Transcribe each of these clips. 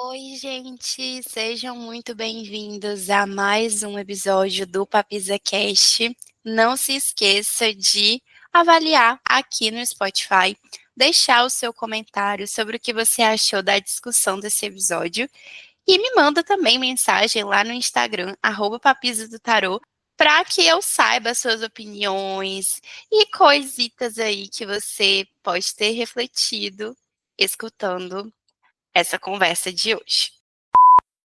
Oi, gente, sejam muito bem-vindos a mais um episódio do PapizaCast. Não se esqueça de avaliar aqui no Spotify, deixar o seu comentário sobre o que você achou da discussão desse episódio e me manda também mensagem lá no Instagram, @Papisa do Tarô, para que eu saiba as suas opiniões e coisitas aí que você pode ter refletido escutando essa conversa de hoje.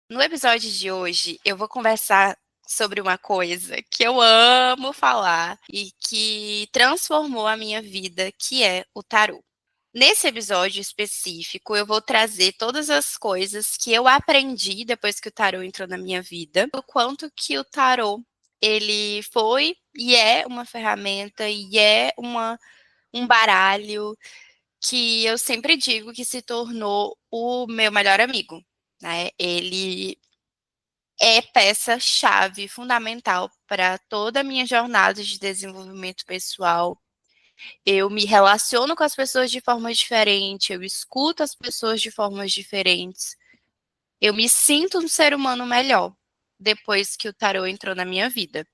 No episódio de hoje, eu vou conversar sobre uma coisa que eu amo falar e que transformou a minha vida, que é o tarô. Nesse episódio específico, eu vou trazer todas as coisas que eu aprendi depois que o tarô entrou na minha vida, o quanto que o tarô ele foi e é uma ferramenta e é um baralho que eu sempre digo que se tornou o meu melhor amigo, né? Ele é peça-chave fundamental para toda a minha jornada de desenvolvimento pessoal. Eu me relaciono com as pessoas de forma diferente, eu escuto as pessoas de formas diferentes. Eu me sinto um ser humano melhor depois que o tarô entrou na minha vida.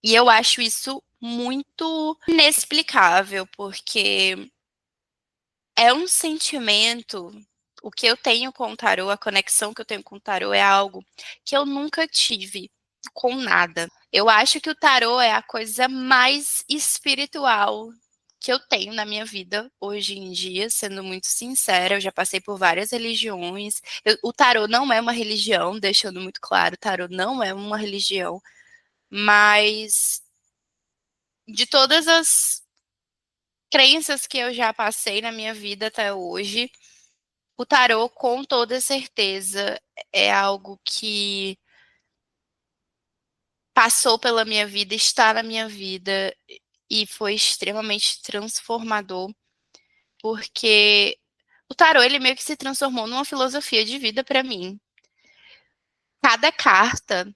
E eu acho isso muito inexplicável, porque é um sentimento. O que eu tenho com o tarô, a conexão que eu tenho com o tarô é algo que eu nunca tive com nada. Eu acho que o tarô é a coisa mais espiritual que eu tenho na minha vida hoje em dia, sendo muito sincera. Eu já passei por várias religiões. O tarô não é uma religião, deixando muito claro, o tarô não é uma religião, mas de todas as crenças que eu já passei na minha vida até hoje, o tarô, com toda certeza, é algo que passou pela minha vida, está na minha vida e foi extremamente transformador, porque o tarô ele meio que se transformou numa filosofia de vida para mim. Cada carta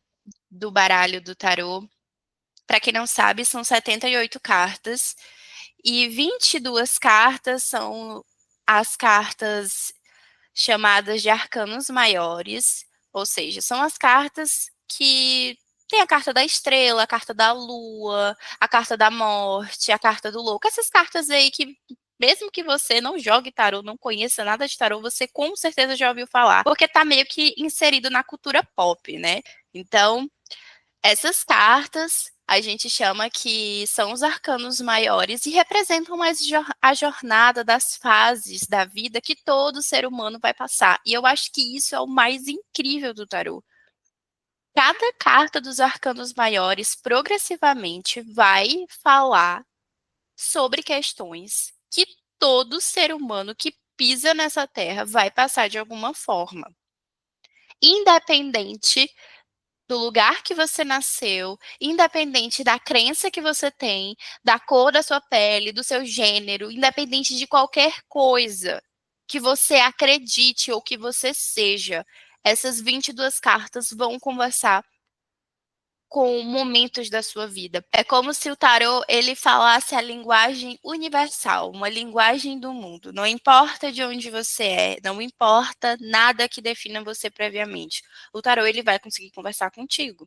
do baralho do tarô, para quem não sabe, são 78 cartas e 22 cartas são as cartas chamadas de arcanos maiores, ou seja, são as cartas que tem a carta da estrela, a carta da lua, a carta da morte, a carta do louco. Essas cartas aí que, mesmo que você não jogue tarô, não conheça nada de tarô, você com certeza já ouviu falar, porque tá meio que inserido na cultura pop, né? Então, essas cartas a gente chama que são os arcanos maiores e representam mais a jornada das fases da vida que todo ser humano vai passar. E eu acho que isso é o mais incrível do tarô. Cada carta dos arcanos maiores progressivamente vai falar sobre questões que todo ser humano que pisa nessa terra vai passar de alguma forma. Independente do lugar que você nasceu, independente da crença que você tem, da cor da sua pele, do seu gênero, independente de qualquer coisa que você acredite ou que você seja, essas 22 cartas vão conversar com momentos da sua vida. É como se o tarô ele falasse a linguagem universal, uma linguagem do mundo. Não importa de onde você é, não importa nada que defina você previamente. O tarô ele vai conseguir conversar contigo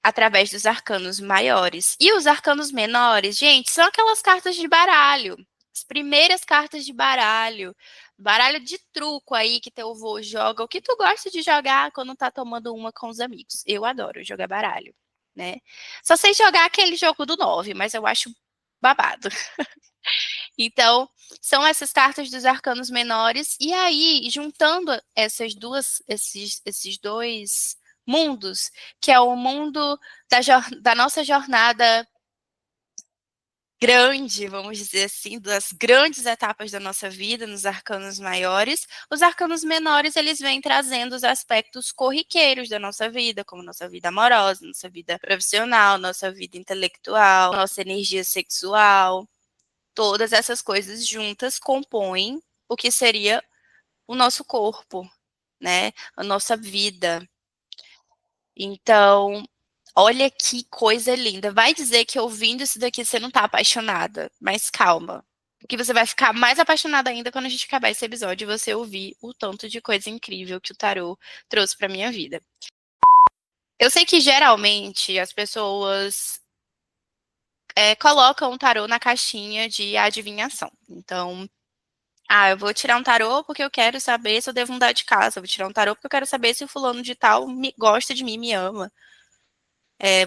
através dos arcanos maiores. E os arcanos menores, gente, são aquelas cartas de baralho. As primeiras cartas de baralho. Baralho de truco aí que teu avô joga. O que tu gosta de jogar quando tá tomando uma com os amigos? Eu adoro jogar baralho, né? Só sei jogar aquele jogo do 9, mas eu acho babado. Então, são essas cartas dos arcanos menores. E aí, juntando esses dois mundos, que é o mundo da nossa jornada grande, vamos dizer assim, das grandes etapas da nossa vida, nos arcanos maiores. Os arcanos menores, eles vêm trazendo os aspectos corriqueiros da nossa vida, como nossa vida amorosa, nossa vida profissional, nossa vida intelectual, nossa energia sexual. Todas essas coisas juntas compõem o que seria o nosso corpo, né? A nossa vida. Então, olha que coisa linda. Vai dizer que ouvindo isso daqui você não tá apaixonada, mas calma. Que você vai ficar mais apaixonada ainda quando a gente acabar esse episódio e você ouvir o tanto de coisa incrível que o tarô trouxe pra minha vida. Eu sei que geralmente as pessoas colocam o tarô na caixinha de adivinhação. Então, eu vou tirar um tarô porque eu quero saber se eu devo mudar de casa. Eu vou tirar um tarô porque eu quero saber se o fulano de tal gosta de mim, me ama.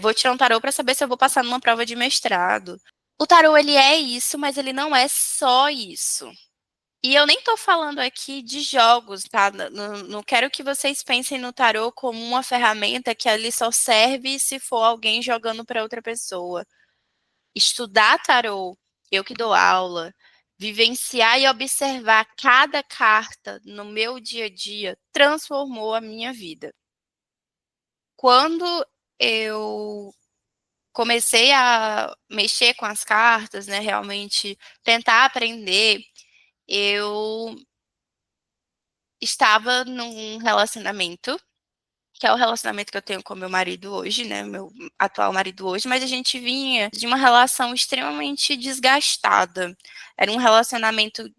Vou tirar um tarô para saber se eu vou passar numa prova de mestrado. O tarô, ele é isso, mas ele não é só isso. E eu nem tô falando aqui de jogos, tá? Não quero que vocês pensem no tarô como uma ferramenta que ali só serve se for alguém jogando para outra pessoa. Estudar tarô, eu que dou aula, vivenciar e observar cada carta no meu dia a dia transformou a minha vida. Quando eu comecei a mexer com as cartas, né, realmente tentar aprender, eu estava num relacionamento, que é o relacionamento que eu tenho com meu marido hoje, né, meu atual marido hoje, mas a gente vinha de uma relação extremamente desgastada. Era um relacionamento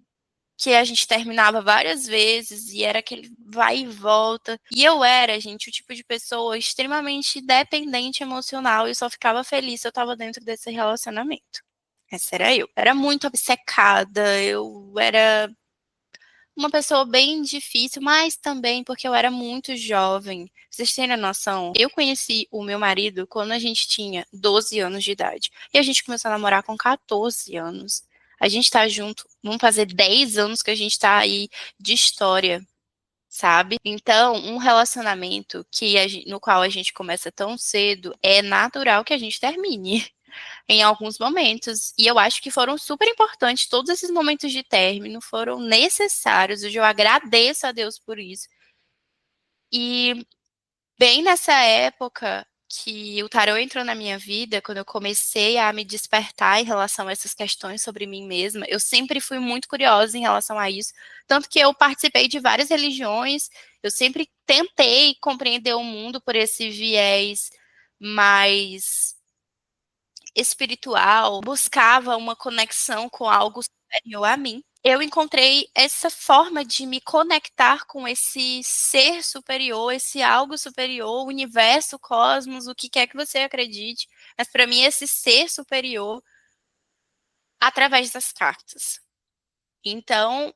que a gente terminava várias vezes e era aquele vai e volta. E eu era, gente, o tipo de pessoa extremamente dependente emocional e só ficava feliz se eu estava dentro desse relacionamento. Essa era eu. Era muito obcecada, eu era uma pessoa bem difícil, mas também porque eu era muito jovem. Vocês terem noção, eu conheci o meu marido quando a gente tinha 12 anos de idade. E a gente começou a namorar com 14 anos. A gente tá junto, vamos fazer 10 anos que a gente tá aí de história, sabe? Então, um relacionamento no qual a gente começa tão cedo, é natural que a gente termine em alguns momentos. E eu acho que foram super importantes. Todos esses momentos de término foram necessários. Hoje eu agradeço a Deus por isso. E bem nessa época que o tarô entrou na minha vida, quando eu comecei a me despertar em relação a essas questões sobre mim mesma, eu sempre fui muito curiosa em relação a isso. Tanto que eu participei de várias religiões, eu sempre tentei compreender o mundo por esse viés mais espiritual, buscava uma conexão com algo superior a mim. Eu encontrei essa forma de me conectar com esse ser superior, esse algo superior, o universo, o cosmos, o que quer que você acredite, mas para mim esse ser superior através das cartas. Então,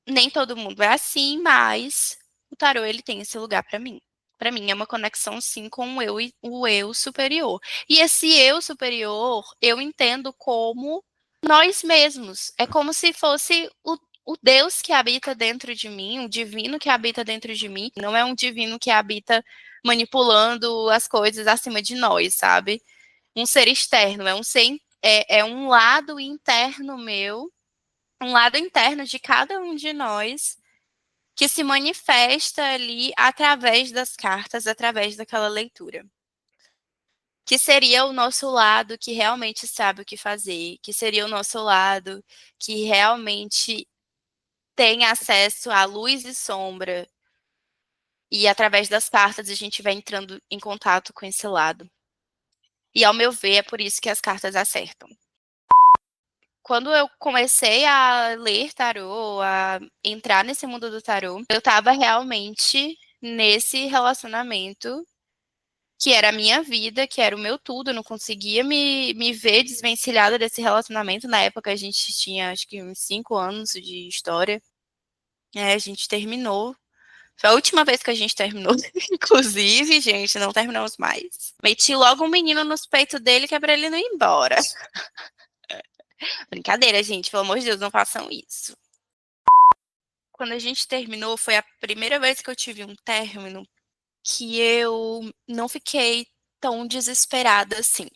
nem todo mundo é assim, mas o tarô ele tem esse lugar para mim. Para mim é uma conexão sim com o eu superior. E esse eu superior, eu entendo como nós mesmos. É como se fosse o Deus que habita dentro de mim, o divino que habita dentro de mim. Não é um divino que habita manipulando as coisas acima de nós, sabe? Um ser externo, é um lado interno meu, um lado interno de cada um de nós que se manifesta ali através das cartas, através daquela leitura. Que seria o nosso lado que realmente sabe o que fazer, que seria o nosso lado que realmente tem acesso à luz e sombra. E através das cartas a gente vai entrando em contato com esse lado. E ao meu ver, é por isso que as cartas acertam. Quando eu comecei a ler tarô, a entrar nesse mundo do tarô, eu estava realmente nesse relacionamento que era a minha vida, que era o meu tudo, eu não conseguia me ver desvencilhada desse relacionamento. Na época a gente tinha acho que uns 5 anos de história. A gente terminou. Foi a última vez que a gente terminou. Inclusive, gente, não terminamos mais. Meti logo um menino nos peitos dele que é pra ele não ir embora. Brincadeira, gente, pelo amor de Deus, não façam isso. Quando a gente terminou, foi a primeira vez que eu tive um término que eu não fiquei tão desesperada assim.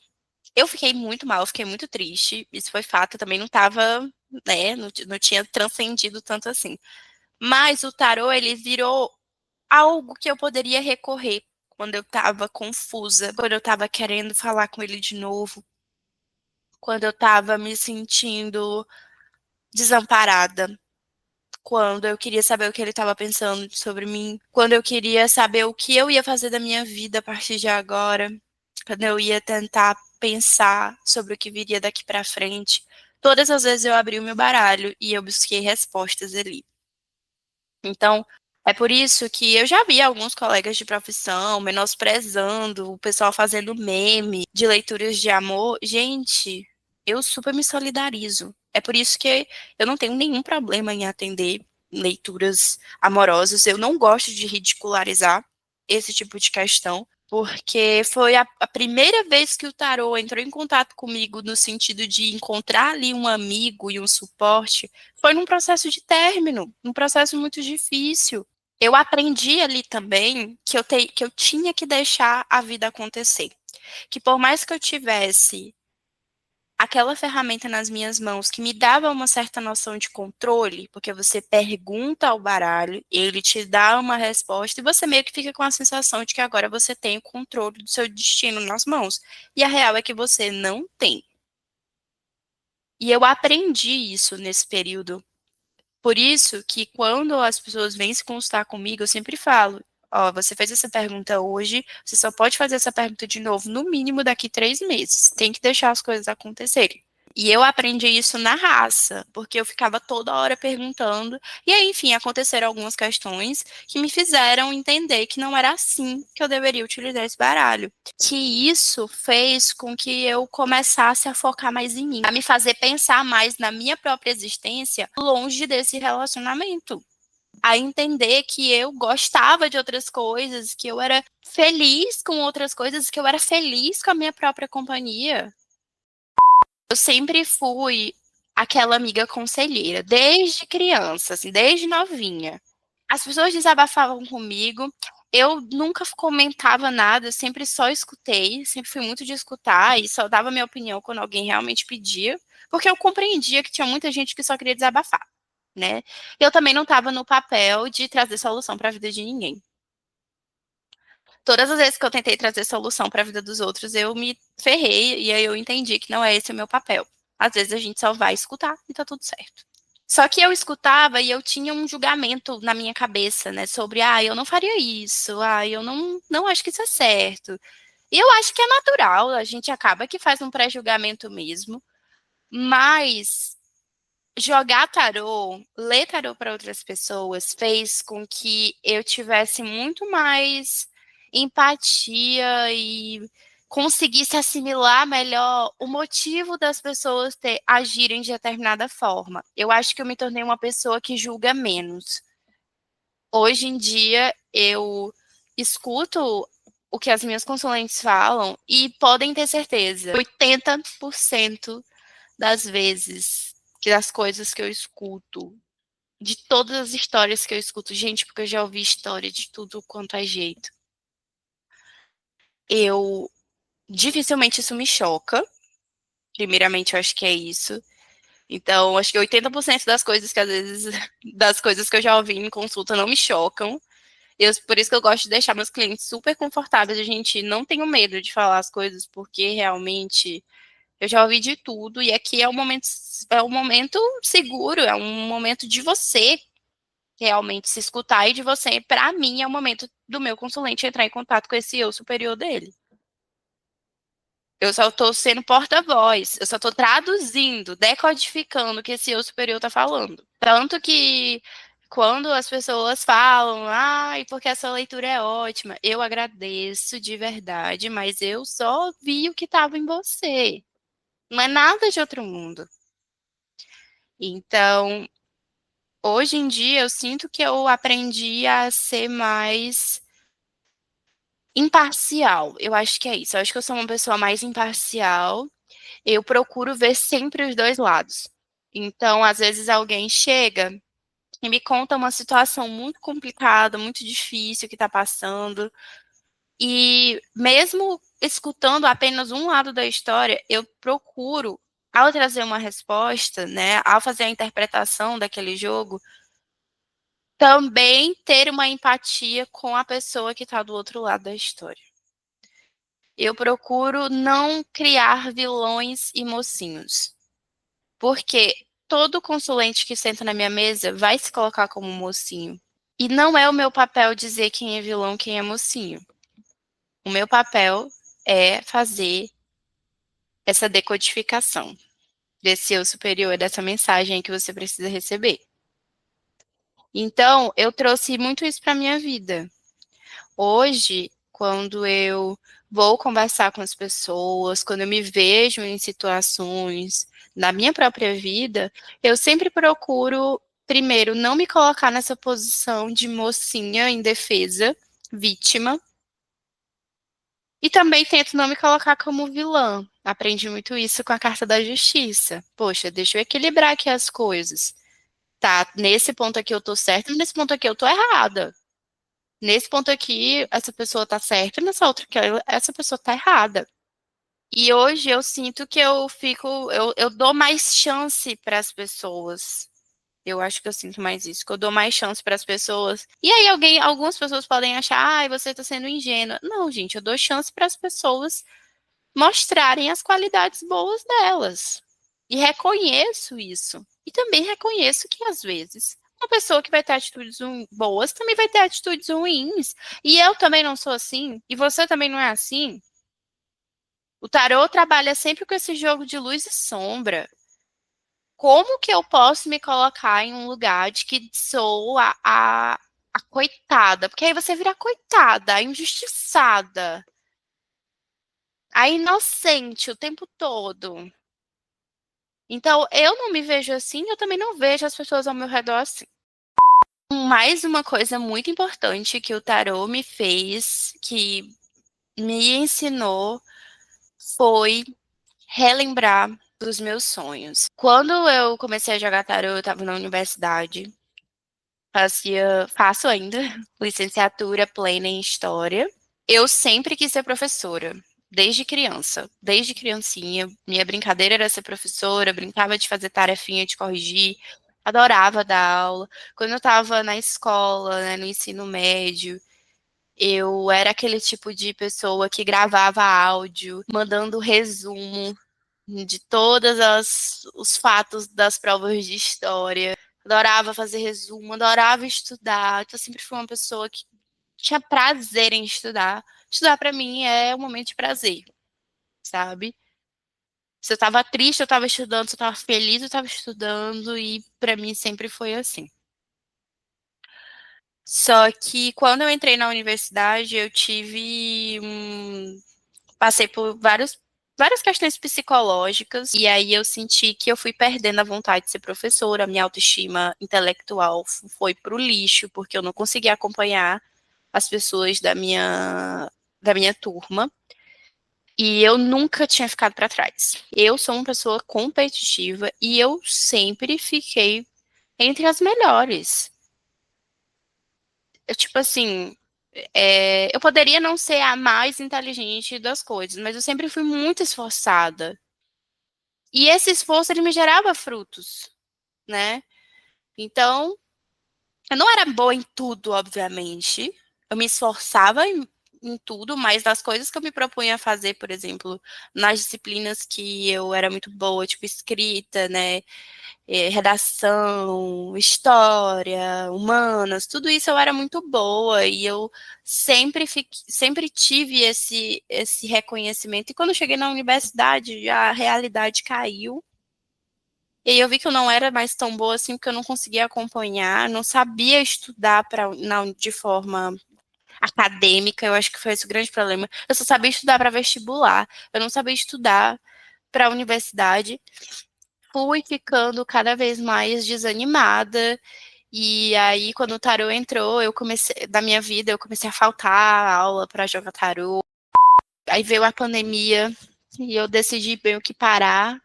Eu fiquei muito mal, eu fiquei muito triste, isso foi fato, eu também não tava, né, não tinha transcendido tanto assim. Mas o tarô, ele virou algo que eu poderia recorrer quando eu tava confusa, quando eu tava querendo falar com ele de novo, quando eu tava me sentindo desamparada, quando eu queria saber o que ele estava pensando sobre mim, quando eu queria saber o que eu ia fazer da minha vida a partir de agora, quando eu ia tentar pensar sobre o que viria daqui para frente. todas as vezes eu abri o meu baralho e eu busquei respostas ali. Então, é por isso que eu já vi alguns colegas de profissão menosprezando, o pessoal fazendo meme de leituras de amor. Gente, eu super me solidarizo. É por isso que eu não tenho nenhum problema em atender leituras amorosas. Eu não gosto de ridicularizar esse tipo de questão, porque foi a primeira vez que o tarô entrou em contato comigo no sentido de encontrar ali um amigo e um suporte, foi num processo de término, um processo muito difícil. Eu aprendi ali também que eu tinha que deixar a vida acontecer. Que por mais que eu tivesse aquela ferramenta nas minhas mãos que me dava uma certa noção de controle, porque você pergunta ao baralho, ele te dá uma resposta e você meio que fica com a sensação de que agora você tem o controle do seu destino nas mãos. E a real é que você não tem. E eu aprendi isso nesse período. Por isso que quando as pessoas vêm se consultar comigo, eu sempre falo, ó, você fez essa pergunta hoje, você só pode fazer essa pergunta de novo no mínimo daqui 3 meses. Tem que deixar as coisas acontecerem. E eu aprendi isso na raça, porque eu ficava toda hora perguntando. E aí, enfim, aconteceram algumas questões que me fizeram entender que não era assim que eu deveria utilizar esse baralho. Que isso fez com que eu começasse a focar mais em mim, a me fazer pensar mais na minha própria existência longe desse relacionamento. A entender que eu gostava de outras coisas, que eu era feliz com outras coisas, que eu era feliz com a minha própria companhia. Eu sempre fui aquela amiga conselheira, desde criança, assim, desde novinha. As pessoas desabafavam comigo, eu nunca comentava nada, eu sempre só escutei, sempre fui muito de escutar e só dava minha opinião quando alguém realmente pedia, porque eu compreendia que tinha muita gente que só queria desabafar, né? Eu também não estava no papel de trazer solução para a vida de ninguém. Todas as vezes que eu tentei trazer solução para a vida dos outros, eu me ferrei e aí eu entendi que não é esse o meu papel. Às vezes a gente só vai escutar e tá tudo certo. Só que eu escutava e eu tinha um julgamento na minha cabeça, né, sobre, eu não faria isso, eu não acho que isso é certo. E eu acho que é natural, a gente acaba que faz um pré-julgamento mesmo, mas jogar tarô, ler tarô para outras pessoas fez com que eu tivesse muito mais empatia e conseguisse assimilar melhor o motivo das pessoas agirem de determinada forma. Eu acho que eu me tornei uma pessoa que julga menos. Hoje em dia, eu escuto o que as minhas consulentes falam e podem ter certeza, 80% das vezes, das coisas que eu escuto, de todas as histórias que eu escuto, gente, porque eu já ouvi história de tudo quanto é jeito. Eu dificilmente isso me choca. Primeiramente, eu acho que é isso. Então, acho que 80% das coisas que às vezes, das coisas que eu já ouvi em consulta não me chocam. Por isso que eu gosto de deixar meus clientes super confortáveis. A gente não tenho medo de falar as coisas, porque realmente eu já ouvi de tudo. E aqui é um momento seguro, é um momento de você realmente se escutar e de você, para mim, é o momento do meu consulente entrar em contato com esse eu superior dele. Eu só estou sendo porta-voz, eu só estou traduzindo, decodificando o que esse eu superior está falando. Tanto que quando as pessoas falam, porque essa leitura é ótima, eu agradeço de verdade, mas eu só vi o que estava em você. Não é nada de outro mundo. Então, hoje em dia, eu sinto que eu aprendi a ser mais imparcial. Eu acho que é isso. Eu acho que eu sou uma pessoa mais imparcial. Eu procuro ver sempre os dois lados. Então, às vezes alguém chega e me conta uma situação muito complicada, muito difícil que está passando. E mesmo escutando apenas um lado da história, eu procuro, ao trazer uma resposta, né, ao fazer a interpretação daquele jogo, também ter uma empatia com a pessoa que está do outro lado da história. Eu procuro não criar vilões e mocinhos. Porque todo consulente que senta na minha mesa vai se colocar como mocinho. E não é o meu papel dizer quem é vilão, quem é mocinho. O meu papel é fazer essa decodificação. desse eu superior, dessa mensagem que você precisa receber. Então, eu trouxe muito isso para minha vida. Hoje, quando eu vou conversar com as pessoas, quando eu me vejo em situações na minha própria vida, eu sempre procuro, primeiro, não me colocar nessa posição de mocinha indefesa, vítima, e também tento não me colocar como vilã. Aprendi muito isso com a Carta da Justiça. Poxa, deixa eu equilibrar aqui as coisas. Tá, nesse ponto aqui eu tô certa, nesse ponto aqui eu tô errada. Nesse ponto aqui, essa pessoa tá certa, nessa outra aqui, essa pessoa tá errada. E hoje eu sinto que eu dou mais chance para as pessoas. Eu acho que eu sinto mais isso, que eu dou mais chance para as pessoas. E aí algumas pessoas podem achar, ai, você tá sendo ingênua. Não, gente, eu dou chance para as pessoas mostrarem as qualidades boas delas. E reconheço isso. E também reconheço que, às vezes, uma pessoa que vai ter atitudes boas também vai ter atitudes ruins. E eu também não sou assim. E você também não é assim. O tarô trabalha sempre com esse jogo de luz e sombra. Como que eu posso me colocar em um lugar de que sou a coitada? Porque aí você vira a coitada, a injustiçada, a inocente o tempo todo. Então, eu não me vejo assim, eu também não vejo as pessoas ao meu redor assim. Mais uma coisa muito importante que o tarô me fez, que me ensinou, foi relembrar dos meus sonhos. Quando eu comecei a jogar tarô, eu estava na universidade, faço ainda, licenciatura plena em História. Eu sempre quis ser professora, desde criança, desde criancinha. Minha brincadeira era ser professora, brincava de fazer tarefinha, de corrigir, adorava dar aula. Quando eu estava na escola, né, no ensino médio, eu era aquele tipo de pessoa que gravava áudio, mandando resumo de todos os fatos das provas de história. Adorava fazer resumo, adorava estudar. Então, eu sempre fui uma pessoa que tinha prazer em estudar. Estudar para mim é um momento de prazer, sabe? Se eu tava triste, eu tava estudando, se eu tava feliz, eu tava estudando, e para mim sempre foi assim. Só que quando eu entrei na universidade, eu passei por várias questões psicológicas, e aí eu senti que eu fui perdendo a vontade de ser professora, a minha autoestima intelectual foi pro lixo, porque eu não conseguia acompanhar as pessoas da minha turma. E eu nunca tinha ficado para trás. Eu sou uma pessoa competitiva e eu sempre fiquei entre as melhores. Tipo assim, eu poderia não ser a mais inteligente das coisas, mas eu sempre fui muito esforçada. E esse esforço, ele me gerava frutos, né? Então, eu não era boa em tudo, obviamente. Eu me esforçava em tudo, mas das coisas que eu me propunha a fazer, por exemplo, nas disciplinas que eu era muito boa, tipo escrita, né, redação, história, humanas, tudo isso eu era muito boa e eu sempre tive esse reconhecimento. E quando eu cheguei na universidade, a realidade caiu. E aí eu vi que eu não era mais tão boa assim, porque eu não conseguia acompanhar, não sabia estudar de forma acadêmica. Eu acho que foi esse o grande problema. Eu só sabia estudar para vestibular, eu não sabia estudar para a universidade. Fui ficando cada vez mais desanimada. E aí, quando o tarô entrou, da minha vida, eu comecei a faltar aula para jogar tarô. Aí veio a pandemia e eu decidi meio que parar.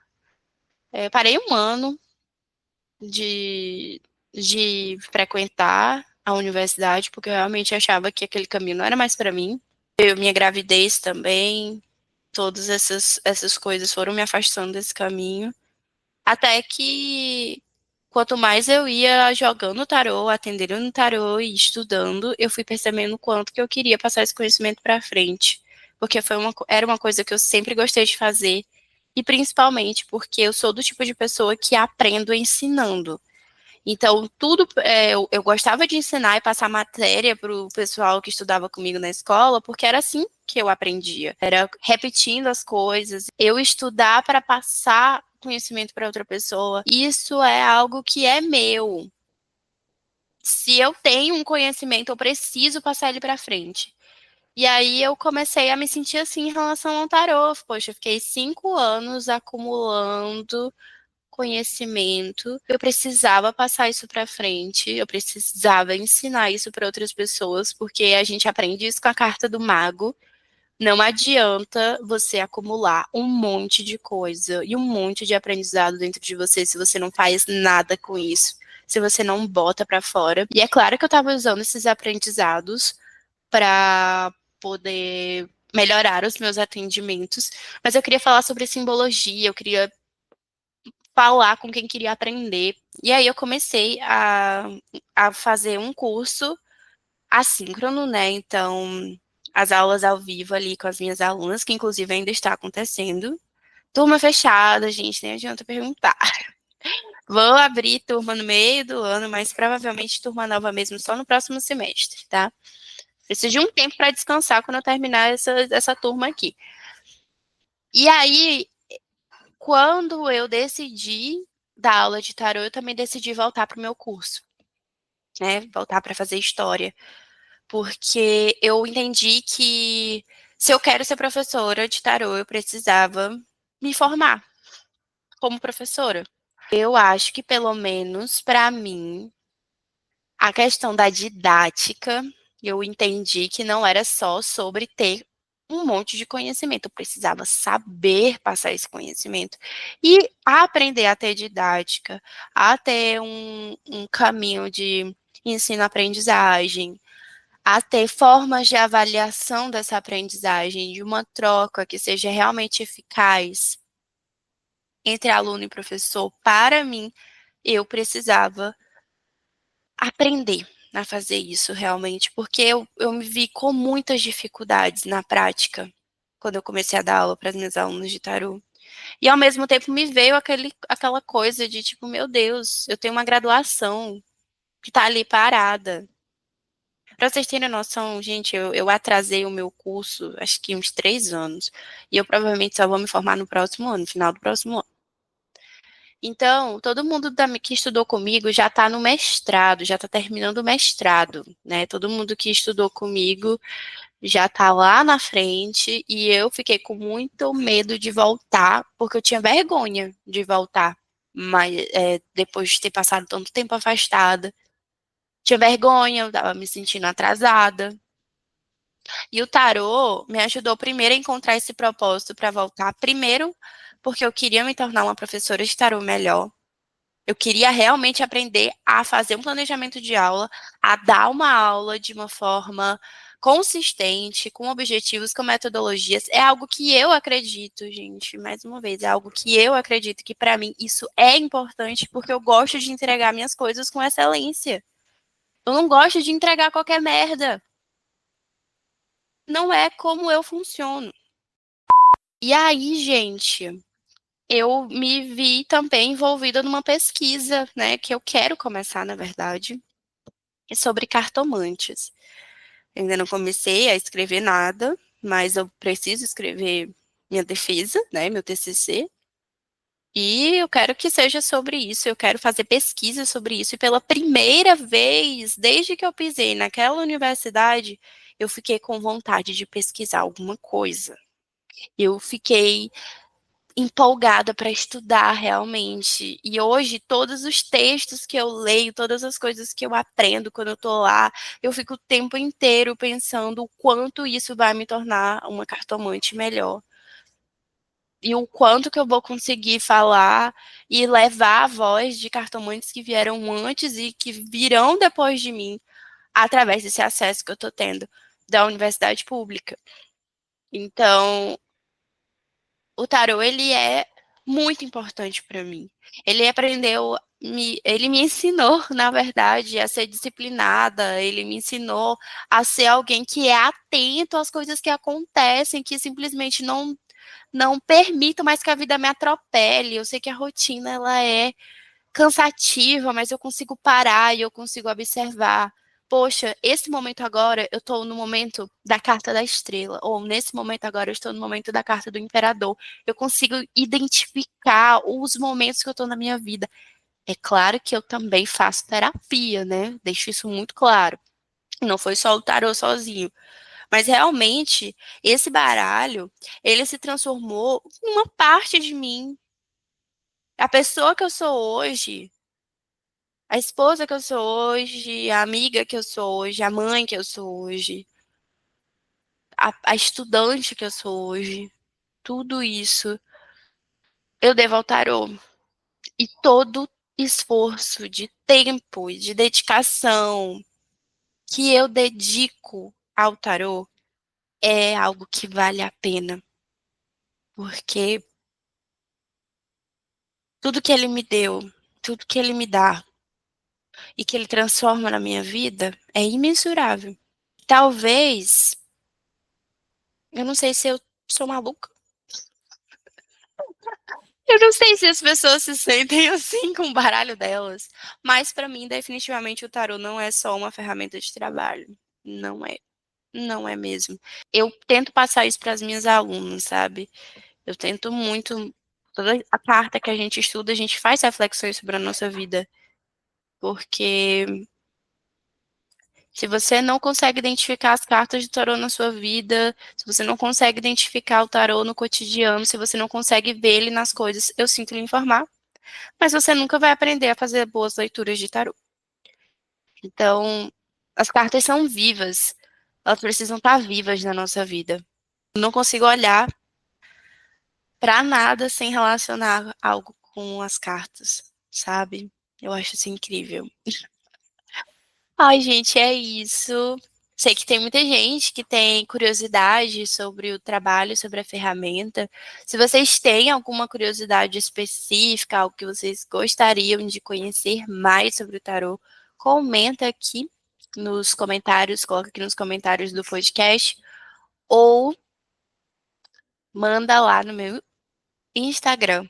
Parei um ano de, de frequentar a universidade, porque eu realmente achava que aquele caminho não era mais para mim. Minha gravidez também, todas essas coisas foram me afastando desse caminho. Até que, quanto mais eu ia jogando tarô, atendendo no tarô e estudando, eu fui percebendo o quanto que eu queria passar esse conhecimento para frente. Porque era uma coisa que eu sempre gostei de fazer. E principalmente porque eu sou do tipo de pessoa que aprendo ensinando. Então, eu gostava de ensinar e passar matéria para o pessoal que estudava comigo na escola, porque era assim que eu aprendia. Era repetindo as coisas. Eu estudar para passar conhecimento para outra pessoa. Isso é algo que é meu. Se eu tenho um conhecimento, eu preciso passar ele para frente. E aí eu comecei a me sentir assim em relação ao tarô. Poxa, eu fiquei 5 anos acumulando conhecimento. Eu precisava passar isso para frente. Eu precisava ensinar isso para outras pessoas, porque a gente aprende isso com a carta do mago. Não adianta você acumular um monte de coisa e um monte de aprendizado dentro de você se você não faz nada com isso, se você não bota para fora. E é claro que eu estava usando esses aprendizados para poder melhorar os meus atendimentos, mas eu queria falar sobre simbologia, eu queria falar com quem queria aprender. E aí eu comecei a fazer um curso assíncrono, né? Então, as aulas ao vivo ali com as minhas alunas, que inclusive ainda está acontecendo. Turma fechada, gente, nem adianta perguntar. Vou abrir turma no meio do ano, mas provavelmente turma nova mesmo só no próximo semestre, tá? Preciso de um tempo para descansar quando eu terminar essa turma aqui. E aí, quando eu decidi dar aula de tarô, eu também decidi voltar para o meu curso, né? Voltar para fazer história. Porque eu entendi que se eu quero ser professora de tarô, eu precisava me formar como professora. Eu acho que, pelo menos para mim, a questão da didática, eu entendi que não era só sobre ter um monte de conhecimento, eu precisava saber passar esse conhecimento e aprender a ter didática, a ter um caminho de ensino-aprendizagem, a ter formas de avaliação dessa aprendizagem, de uma troca que seja realmente eficaz entre aluno e professor. Para mim, eu precisava aprender a fazer isso realmente, porque eu me vi com muitas dificuldades na prática quando eu comecei a dar aula para as minhas alunas de tarô. E ao mesmo tempo me veio aquela coisa de tipo, meu Deus, eu tenho uma graduação que está ali parada. Para vocês terem noção, gente, eu atrasei o meu curso, acho que uns 3 anos. E eu provavelmente só vou me formar no próximo ano, no final do próximo ano. Então, todo mundo que estudou comigo já está no mestrado, já está terminando o mestrado, né? Todo mundo que estudou comigo já está lá na frente e eu fiquei com muito medo de voltar, porque eu tinha vergonha de voltar, mas depois de ter passado tanto tempo afastada, tinha vergonha, eu estava me sentindo atrasada. E o tarô me ajudou primeiro a encontrar esse propósito para voltar. Primeiro, porque eu queria me tornar uma professora de tarô melhor. Eu queria realmente aprender a fazer um planejamento de aula, a dar uma aula de uma forma consistente, com objetivos, com metodologias. É algo que eu acredito, gente, mais uma vez, é algo que eu acredito que para mim isso é importante porque eu gosto de entregar minhas coisas com excelência. Eu não gosto de entregar qualquer merda. Não é como eu funciono. E aí, gente, eu me vi também envolvida numa pesquisa, né, que eu quero começar, na verdade, sobre cartomantes. Eu ainda não comecei a escrever nada, mas eu preciso escrever minha defesa, né, meu TCC, e eu quero que seja sobre isso, eu quero fazer pesquisa sobre isso, e pela primeira vez, desde que eu pisei naquela universidade, eu fiquei com vontade de pesquisar alguma coisa. Eu fiquei empolgada para estudar realmente. E hoje, todos os textos que eu leio, todas as coisas que eu aprendo quando eu tô lá, eu fico o tempo inteiro pensando o quanto isso vai me tornar uma cartomante melhor. E o quanto que eu vou conseguir falar e levar a voz de cartomantes que vieram antes e que virão depois de mim, através desse acesso que eu tô tendo da universidade pública. Então, o tarô, ele é muito importante para mim. Ele me ensinou, na verdade, a ser disciplinada, ele me ensinou a ser alguém que é atento às coisas que acontecem, que simplesmente não permito mais que a vida me atropele. Eu sei que a rotina ela é cansativa, mas eu consigo parar e eu consigo observar poxa, esse momento agora eu tô no momento da carta da estrela, ou nesse momento agora eu estou no momento da carta do imperador. Eu consigo identificar os momentos que eu tô na minha vida. É claro que eu também faço terapia, né? Deixo isso muito claro. Não foi só o tarô sozinho. Mas realmente, esse baralho, ele se transformou em uma parte de mim. A pessoa que eu sou hoje, a esposa que eu sou hoje, a amiga que eu sou hoje, a mãe que eu sou hoje, a estudante que eu sou hoje, tudo isso eu devo ao tarô. E todo esforço de tempo e de dedicação que eu dedico ao tarô é algo que vale a pena, porque tudo que ele me deu, tudo que ele me dá e que ele transforma na minha vida é imensurável. Talvez, eu não sei se eu sou maluca. Eu não sei se as pessoas se sentem assim com o baralho delas, mas pra mim definitivamente o tarô não é só uma ferramenta de trabalho. Não é, não é mesmo. Eu tento passar isso para as minhas alunas, sabe? Eu tento muito. Toda a carta que a gente estuda, a gente faz reflexões sobre a nossa vida. Porque se você não consegue identificar as cartas de tarô na sua vida, se você não consegue identificar o tarô no cotidiano, se você não consegue ver ele nas coisas, eu sinto lhe informar. Mas você nunca vai aprender a fazer boas leituras de tarô. Então, as cartas são vivas. Elas precisam estar vivas na nossa vida. Eu não consigo olhar para nada sem relacionar algo com as cartas, sabe? Eu acho isso incrível. Ai, gente, é isso. Sei que tem muita gente que tem curiosidade sobre o trabalho, sobre a ferramenta. Se vocês têm alguma curiosidade específica, algo que vocês gostariam de conhecer mais sobre o tarô, comenta aqui nos comentários, coloca aqui nos comentários do podcast, ou manda lá no meu Instagram,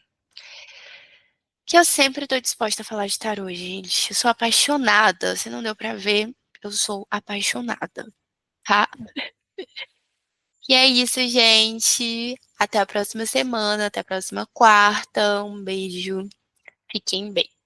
que eu sempre estou disposta a falar de tarô, gente. Eu sou apaixonada. Se não deu pra ver, eu sou apaixonada, tá? E é isso, gente. Até a próxima semana, até a próxima quarta. Um beijo. Fiquem bem.